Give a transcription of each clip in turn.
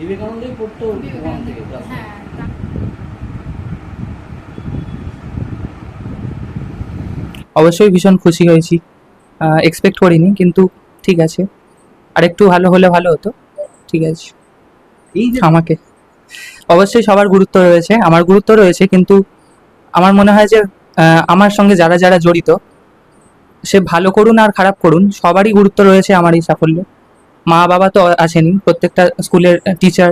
বিবেকানন্দই পড়তো ওখান থেকে ক্লাস। হ্যাঁ অবশ্যই ভীষণ খুশি হয়েছি, এক্সপেক্ট করিনি, কিন্তু ঠিক আছে, আর একটু ভালো হলে ভালো হতো। ঠিক আছে। এই যে আমাকে অবশ্যই সবার গুরুত্ব রয়েছে, আমার গুরুত্ব রয়েছে, কিন্তু আমার মনে হয় যে আমার সঙ্গে যারা যারা জড়িত, সে ভালো করুন আর খারাপ করুন, সবারই গুরুত্ব রয়েছে আমার এই সাফল্যে। মা বাবা তো আসেনি, প্রত্যেকটা স্কুলের টিচার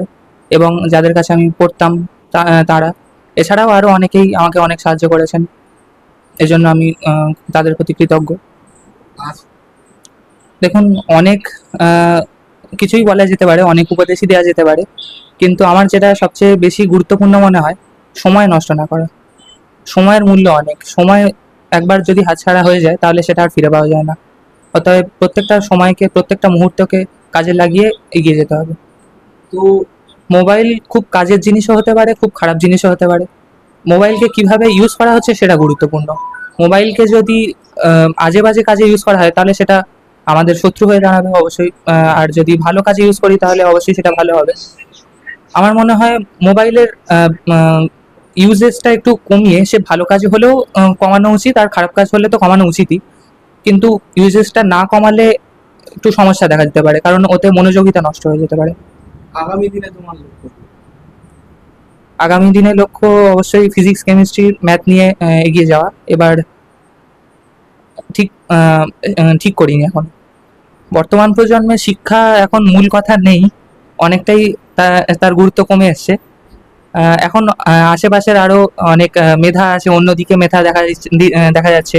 এবং যাদের কাছে আমি পড়তাম তারা, এছাড়াও আরও অনেকেই আমাকে অনেক সাহায্য করেছেন, এজন্য আমি তাদের প্রতি কৃতজ্ঞ। আজ দেখুন, অনেক আহ, কিছুই বলা যেতে পারে, অনেক উপদেশই দেওয়া যেতে পারে, কিন্তু আমার যেটা সবচেয়ে বেশি গুরুত্বপূর্ণ মনে হয়, সময় নষ্ট না করা। সময়ের মূল্য অনেক, সময় একবার যদি হাতছাড়া হয়ে যায় তাহলে সেটা আর ফিরে পাওয়া যায় না। অতএব প্রত্যেকটা সময়কে, প্রত্যেকটা মুহূর্তকে কাজে লাগিয়ে এগিয়ে যেতে হবে। তো মোবাইল খুব কাজের জিনিসও হতে পারে, খুব খারাপ জিনিসও হতে পারে। মোবাইলকে কিভাবে ইউজ করা হচ্ছে সেটা গুরুত্বপূর্ণ। মোবাইলকে যদি আজে বাজে কাজে ইউজ করা হয় তাহলে সেটা আমাদের শত্রু হয়ে দাঁড়াবে অবশ্যই, আর যদি ভালো কাজে ইউজ করি তাহলে অবশ্যই সেটা ভালো হবে। আমার মনে হয় মোবাইলের ইউজেসটা একটু কমিয়ে সে ভালো কাজ হলেও কমানো উচিত, আর খারাপ কাজ হলে তো কমানো উচিতই, কিন্তু ইউজেসটা না কমালে একটু সমস্যা দেখা যেতে পারে, কারণ ওতে মনোযোগিতা নষ্ট হয়ে যেতে পারে। আগামী দিনে তোমার লক্ষ্য কি? আগামী দিনে লক্ষ্য অবশ্যই ফিজিক্স, কেমিস্ট্রি, ম্যাথ নিয়ে এগিয়ে যাওয়া। এবার ঠিক ঠিক করিনি এখন। বর্তমান প্রজন্মে শিক্ষা এখন মূল কথা নেই, অনেকটাই তার গুরুত্ব কমে এসছে। এখন আশেপাশের আরো অনেক মেধা আছে, অন্যদিকে মেধা দেখা যাচ্ছে।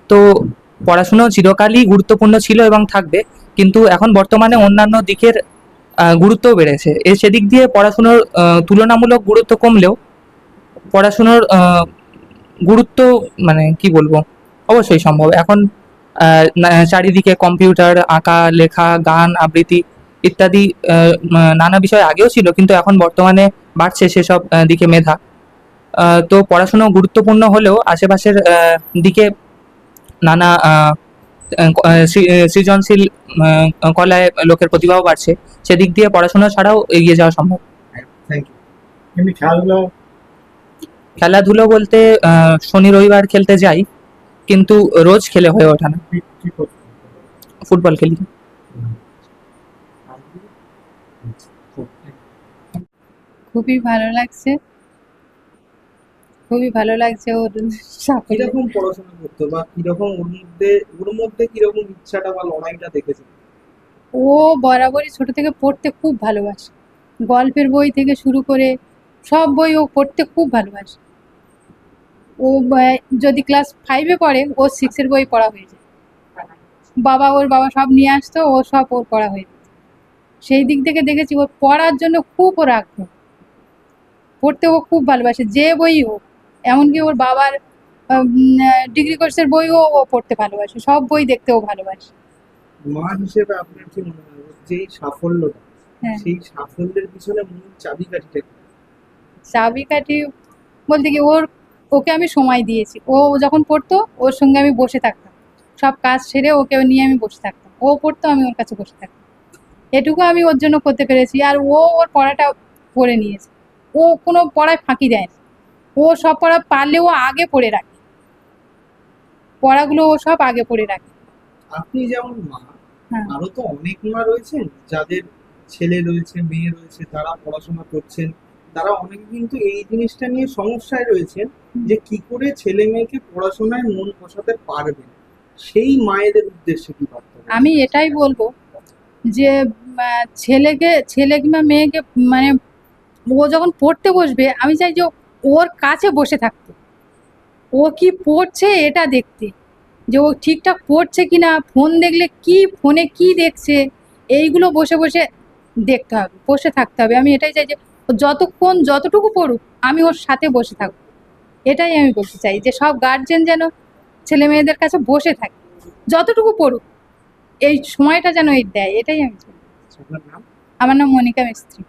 তো পড়াশুনো চিরকালই গুরুত্বপূর্ণ ছিল এবং থাকবে, কিন্তু এখন বর্তমানে অন্যান্য দিকের গুরুত্বও বেড়েছে। সেদিক দিয়ে পড়াশুনোর তুলনামূলক গুরুত্ব কমলেও পড়াশুনোর গুরুত্ব, মানে কি বলবো, অবশ্যই সম্ভব। এখন চারিদিকে কম্পিউটার, আঁকা, লেখা, গান, আবৃত্তি ইত্যাদি নানা বিষয় আগেও ছিল, কিন্তু এখন বর্তমানে বাড়ছে সেসব দিকে মেধা। তো পড়াশুনো গুরুত্বপূর্ণ হলেও আশেপাশের দিকে নানা সৃজনশীল কলায় লোকের প্রতিভাও বাড়ছে, সেদিক দিয়ে পড়াশোনা ছাড়াও এগিয়ে যাওয়া সম্ভব। Thank you. এমনি খেলাধুলা খেলাধুলো বলতে শনি রবিবার খেলতে যাই, কিন্তু রোজ খেলে হয়ে ওঠে না। কি করছো? ফুটবল খেলি। খুবই ভালো লাগছে, খুবই ভালো লাগছে ওর সাফল্য। কিরকম পড়াশোনা করতো বা কিরকম ওর মধ্যে কিরকম ইচ্ছাটা বা লড়াইটা দেখেছে? ও বরাবরই ছোট থেকে পড়তে খুব ভালোবাসে, গল্পের বই থেকে শুরু করে সব বই ও পড়তে খুব ভালোবাসে। ও যদি ক্লাস 5-এ পড়ে ওর 6-এর বই পড়া হয়ে যায়। ওর বাবা সব নিয়ে আসতো, ও সব ওর পড়া হয়ে যেত। সেই দিক থেকে দেখেছি ওর পড়ার জন্য খুব ওর আগ্রহ, পড়তে ও খুব ভালোবাসে যে বই হোক। এমনকি ওর বাবার ডিগ্রি কোর্সের বইও ও পড়তে ভালোবাসে, সব বই দেখতেও ভালোবাসে। মা হিসেবে আপনার কি মনে হয় ওর যে এই সাফল্যটা, হ্যাঁ, সেই সাফল্যের পিছনে মূল চাবিকাঠিটা কি? চাবিকাঠি বলতে কি ওকে আমি সময় দিয়েছি। ও যখন পড়তো ওর সঙ্গে আমি বসে থাকতাম, সব কাজ সেরে ওকে নিয়ে আমি বসে থাকতাম, ও পড়তো আমি ওর কাছে বসে থাকতাম। এটুকু আমি ওর জন্য করতে পেরেছি। আর ওর পড়াটা পড়ে নিয়েছে, ও কোনো পড়ায় ফাঁকি দেয় না। ও সব পড়া পারলে ও আগে পড়ে রাখে, পড়াগুলো ও সব আগে পড়ে রাখে। আপনি যেমন মা, হ্যাঁ, আরো তো অনেক মা রয়েছেন যাদের ছেলে রয়েছে, মেয়ে রয়েছে, তারা পড়াশোনা করছেন। তারা অনেকে কিন্তু এই জিনিসটা নিয়ে সমস্যায় রয়েছেন যে কি করে ছেলে মেয়েকে পড়াশোনায় মন বসাতে পারবে। সেই মায়েদের উদ্দেশ্যে কি বার্তা বলবেন? আমি এটাই বলবো যে ছেলে কিংবা মেয়েকে, মানে ও যখন পড়তে বসবে আমি চাই যে ওর কাছে বসে থাকতে, ও কি পড়ছে এটা দেখতে, যে ও ঠিকঠাক পড়ছে কিনা, ফোন দেখলে কি, ফোনে কি দেখছে, এইগুলো বসে বসে দেখতে হবে, বসে থাকতে হবে। আমি এটাই চাই যে ও যতক্ষণ যতটুকু পড়ুক আমি ওর সাথে বসে থাকবো। এটাই আমি বলতে চাই যে সব গার্জেন যেন ছেলে মেয়েদের কাছে বসে থাকে, যতটুকু পড়ুক এই সময়টা যেন এই দেয়, এটাই আমি চাই। আপনার নাম? আমার নাম মনিকা মিস্ত্রি।